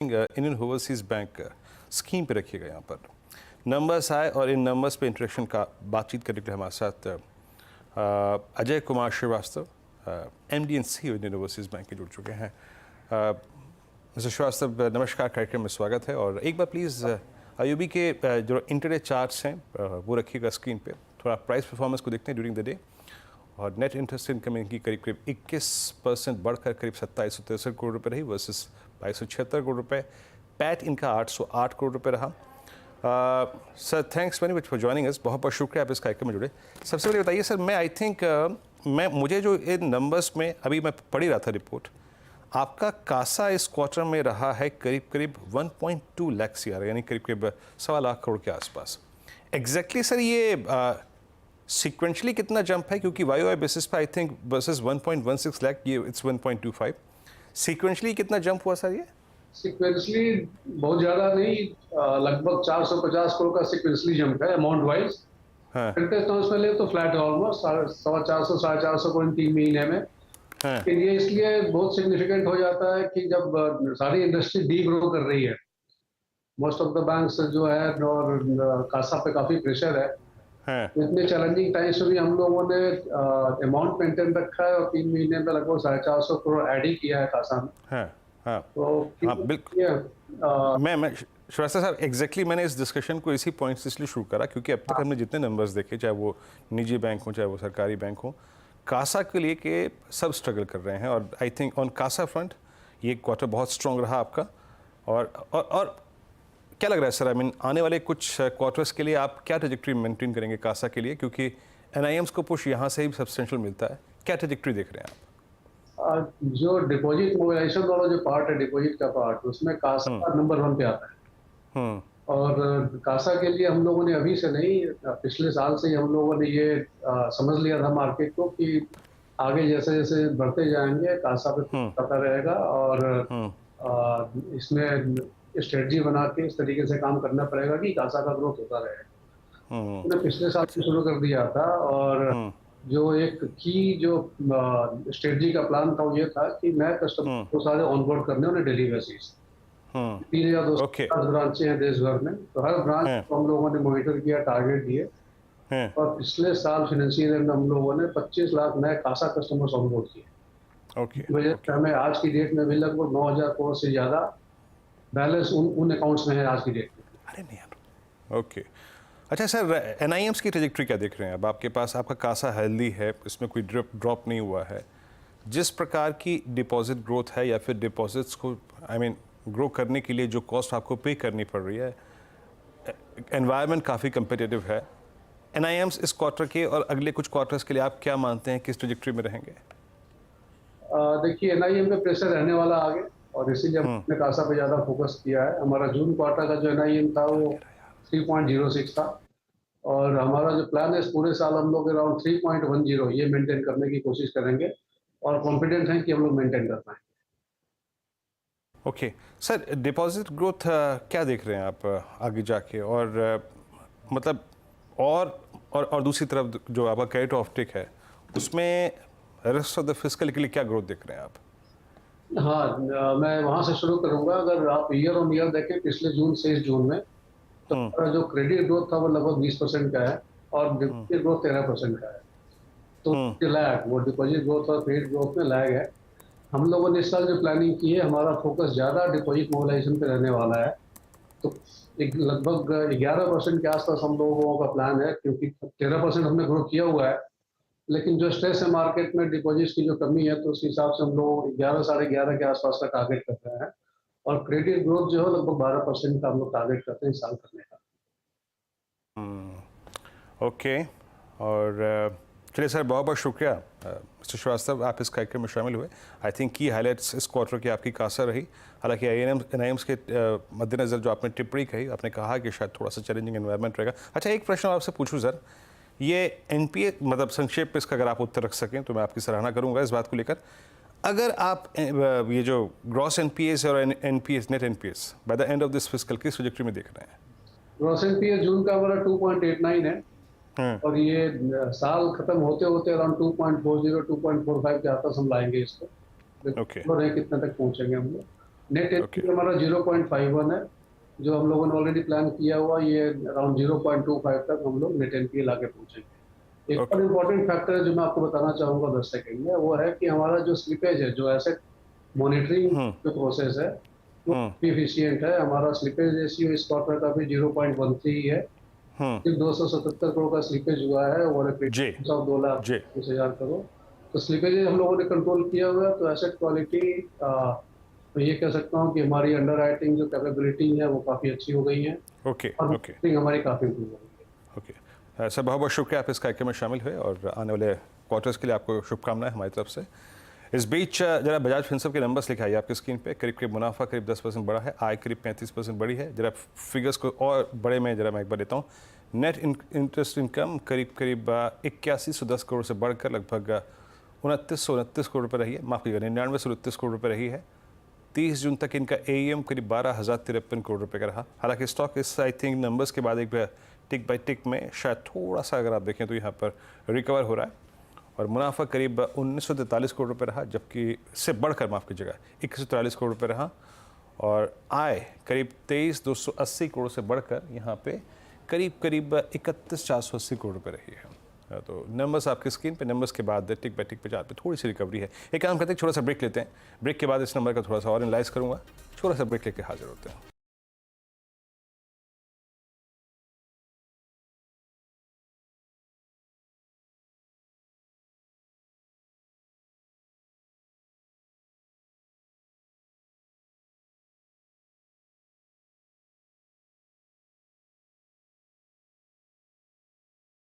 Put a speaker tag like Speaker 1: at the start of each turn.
Speaker 1: Indian overseas bank scheme पे रखिएगा। यहाँ पर नंबर्स आए और इन नंबर्स पे इंटरेक्शन का बातचीत करने के लिए हमारे साथ Ajay Kumar Shrivastava MD and CEO Indian overseas bank के जुड़ चुके हैं। मिस्टर श्रीवास्तव, नमस्कार, कार्यक्रम में स्वागत है। और एक बार प्लीज़ IOB के जो इंटरडे चार्ट्स हैं वो रखिएगा स्क्रीन पे। थोड़ा प्राइस परफॉर्मेंस को देखते हैं ड्यूरिंग द डे। और नेट इंटरेस्ट इनकम इनकी करीब 21% बढ़कर करीब 2763 करोड़ रुपए रही वर्सेस 2276 करोड़ रुपए। पैट इनका 808 करोड़ रुपए रहा। Sir, thanks very much for joining us. बहुत बहुत शुक्रिया आप इस कार्यक्रम में जुड़े। सबसे पहले बताइए सर, मैं आई थिंक मुझे जो इन नंबर्स में अभी मैं पढ़ ही रहा था रिपोर्ट, आपका कासा इस क्वार्टर में रहा है करीब 1.2 लाख CR, यानी करीब 1.25 लाख करोड़ के आसपास। एग्जैक्टली सर ये सीक्वेंशली कितना जंप है, क्योंकि YOY बेसिस पे आई थिंक वर्सेस 1.16 लाख, ये इट्स 1.25। सीक्वेंशली कितना जंप हुआ सर ये?
Speaker 2: सीक्वेंसली बहुत ज़्यादा नहीं, लगभग 450 करोड़ का सीक्वेंसली जंप है अमाउंट वाइज। परसेंटेज टर्म्स में ले तो फ्लैट है ऑलमोस्ट 450 साढ़े 450 करोड़ 3 महीने में। लेकिन ये इसलिए बहुत सिग्निफिकेंट हो जाता है कि जब सारी इंडस्ट्री डी ग्रो कर रही है, मोस्ट ऑफ द बैंक्स जो है और कासा पे काफ़ी प्रेशर है। इतने चैलेंजिंग टाइम्स में भी हम लोगों ने अमाउंट मेंटेन रखा है और 3 महीने में लगभग 450 करोड़ ऐड ही किया है कासा में। तो
Speaker 1: बिल्कुल। मैं श्रीवास्तव साहब, एग्जैक्टली मैंने इस डिस्कशन को इसी पॉइंट से इसलिए शुरू करा क्योंकि अब तक हमने जितने नंबर्स देखे, चाहे वो निजी बैंक हो चाहे वो सरकारी बैंक हो, कासा के लिए के सब स्ट्रगल कर रहे हैं। और I think on CASA front ये क्वार्टर बहुत स्ट्रॉन्ग रहा आपका। और क्या लग रहा है सर, आई मीन आने वाले कुछ क्वार्टर्स के लिए आप क्या ट्रेजेक्ट्री मेंटेन करेंगे कासा के लिए, क्योंकि NIMs को पुश यहाँ से ही सब्सटेंशियल मिलता है। क्या ट्रेजेक्ट्री देख रहे हैं आप?
Speaker 2: जो डिपॉजिट मोबिलाइजेशन वाला जो पार्ट है, डिपॉजिट का पार्ट, उसमें कासा नंबर 1 पे आता है। और कासा के लिए हम लोगों ने अभी से नहीं, पिछले साल से ही हम लोगों ने ये समझ लिया था मार्केट को कि आगे जैसे जैसे बढ़ते जाएंगे कासा पे पता रहेगा। और इसमें स्ट्रेटजी बना के इस तरीके से काम करना पड़ेगा कि कासा का ग्रोथ होता रहेगा। हमने पिछले साल से शुरू कर दिया था। और जो एक की जो स्ट्रेटजी का प्लान था वो ये था कि नए कस्टमर को सारे ऑनबोर्ड करने उन्हें डेली बेसिस। 3200 ब्रांचें हैं देश भर में, तो हर ब्रांच को हम लोगों ने मॉनिटर किया, टारगेट दिए। और पिछले साल फाइनेंशियल ईयर में हम लोगों ने 25 लाख नए कासा कस्टमर्स ऑनबोर्ड किए। वजह से हमें आज की डेट में भी लगभग 9000 करोड़ से ज्यादा बैलेंस उन अकाउंट्स में है आज की डेट में।
Speaker 1: अरे नहीं यार। ओके, अच्छा सर, NIMs की ट्रेजेक्ट्री क्या देख रहे हैं अब? आपके पास आपका कासा हेल्दी है, इसमें कोई ड्रॉप नहीं हुआ है। जिस प्रकार की डिपॉजिट ग्रोथ है या फिर डिपॉजिट्स को ग्रो करने के लिए जो कॉस्ट आपको पे करनी पड़ रही है, एनवायरनमेंट काफ़ी कम्पिटिटिव है। NIMs इस क्वार्टर के और अगले कुछ क्वार्टर्स के लिए आप क्या मानते हैं, किस ट्रेजेक्ट्री में रहेंगे?
Speaker 2: देखिए, NIM पे प्रेशर रहने वाला आगे, और इसीलिए हमने कासा पे ज़्यादा फोकस किया है। हमारा जून क्वार्टर का जो NIM था वो 3.06 था, और हमारा जो प्लान है इस पूरे साल हम लोग अराउंड 3.10 ये मेंटेन करने की कोशिश करेंगे, और कॉन्फिडेंट हैं कि हम लोग मेंटेन कर पाएंगे।
Speaker 1: ओके सर, डिपॉजिट ग्रोथ क्या देख रहे हैं आप आगे जाके? और मतलब और दूसरी तरफ जो आपका क्रेडिट ऑफटेक है उसमें रेस्ट ऑफ द फिस्कल के लिए क्या ग्रोथ देख रहे हैं आप?
Speaker 2: हाँ, मैं वहाँ से शुरू करूँगा। अगर आप ईयर ऑन ईयर देखें पिछले जून से इस जून में, तो हमारा जो क्रेडिट ग्रोथ था वो लगभग 20% का है, और डिपॉजिट ग्रोथ 13% का है। तो लैग, वो डिपॉजिट ग्रोथ और क्रेडिट ग्रोथ में लैग है। हम लोगों ने इस साल जो प्लानिंग की है, हमारा फोकस ज़्यादा डिपॉजिट मोबिलाइजेशन पे रहने वाला है। तो लगभग 11% के आसपास हम लोगों का प्लान है, क्योंकि 13% हमने ग्रो किया हुआ है। लेकिन जो स्ट्रेस है मार्केट में, डिपॉजिट्स की जो कमी है, तो उस हिसाब से हम लोग 11 साढ़े 11 के आसपास का टारगेट कर रहे हैं। और क्रेडिट ग्रोथ जो है लगभग 12% का हम लोग टारगेट करते हैं इस साल करने का।
Speaker 1: ओके, और चलिए सर, बहुत बहुत शुक्रिया मिस्टर श्रीवास्तव, आप इस कार्यक्रम में शामिल हुए। आई थिंक की हाईलाइट्स इस क्वार्टर की आपकी कासा रही। हालांकि NIMs के मद्देनज़र जो आपने टिप्पणी कही, आपने कहा कि शायद थोड़ा सा चैलेंजिंग एनवायरनमेंट रहेगा। अच्छा, एक प्रश्न आपसे पूछूं सर, ये NPA मतलब संक्षेप में इसका अगर आप उत्तर रख सकें तो मैं आपकी सराहना करूँगा इस बात को लेकर। अगर आप ये जो ग्रॉस NPAs और NPAs net NPAs by the end of this fiscal किस ट्रेजेक्ट्री में देख रहे हैं?
Speaker 2: ग्रॉस NPA जून का हमारा 2.89 है, और ये साल खत्म होते होते अराउंड 2.40 2.45 के आसपास हम लाएंगे इसको। कितने तक पहुंचेंगे हम लोग। नेट एनपीए हमारा 0.51 है, जो हम लोगों ने ऑलरेडी प्लान किया हुआ, ये अराउंड 0.25 तक हम लोग नेट एनपीए लाके पहुंचेंगे। एक और इम्पोर्टेंट फैक्टर है जो मैं आपको बताना चाहूंगा 10 सेकंड में, वो है कि हमारा जो स्लिपेज है, जो एसेट मॉनिटरिंग जो प्रोसेस है वो एफिशिएंट है। हमारा स्लिपेज रेशियो इस क्वार्टर का भी 0.13 है। सिर्फ 277 करोड़ का स्लिपेज हुआ है और एक 2,20,20,000 करोड़। तो स्लिपेज हम लोगों ने कंट्रोल किया हुआ है। तो एसेट क्वालिटी तो ये कह सकता हूँ कि हमारी अंडर राइटिंग जो कैपेबिलिटी है वो काफ़ी अच्छी हो गई है।
Speaker 1: ओके
Speaker 2: और
Speaker 1: ओके
Speaker 2: हमारी काफ़ी इम्प्रूव हो गई है।
Speaker 1: ओके सर, बहुत बहुत शुक्रिया आप इस कार्यक्रम में शामिल हुए और आने वाले क्वार्टर्स के लिए आपको शुभकामनाएं हमारी तरफ से। इस बीच जरा बजाज फिनसर्व के नंबर्स लिखाइए आपकी स्क्रीन पे। करीब करीब मुनाफा करीब 10% बढ़ा है, आय करीब 35% बढ़ी है। जरा फिगर्स को और बड़े में जरा मैं एक बार लेता हूँ। नेट इंटरेस्ट इनकम करीब करीब 8110 करोड़ से बढ़कर लगभग 2929 करोड़ रुपये रही है, माफ़ कीजिएगा 9929 करोड़ रुपये रही है। 30 जून तक इनका AUM करीब 12,053 करोड़ रुपए का रहा। हालांकि स्टॉक इस आई थिंक नंबर्स के बाद एक टिक बाय टिक में शायद थोड़ा सा अगर आप देखें तो यहाँ पर रिकवर हो रहा है और मुनाफा करीब 1943 करोड़ रुपए रहा, जबकि से बढ़कर माफ़ कीजिएगा 2143 करोड़ रुपए रहा और आय करीब 23,280 करोड़ से बढ़कर यहाँ पे करीब करीब 31,480 करोड़ रुपए रही है। तो नंबर्स आपकी स्क्रीन पे, नंबर्स के बाद टिक बाय टिक पे पे थोड़ी सी रिकवरी है। एक काम करते हैं, छोटा सा ब्रेक लेते हैं। ब्रेक के बाद इस नंबर का थोड़ा सा और एनालाइज करूँगा। छोटा सा ब्रेक लेके हाजिर होते हैं।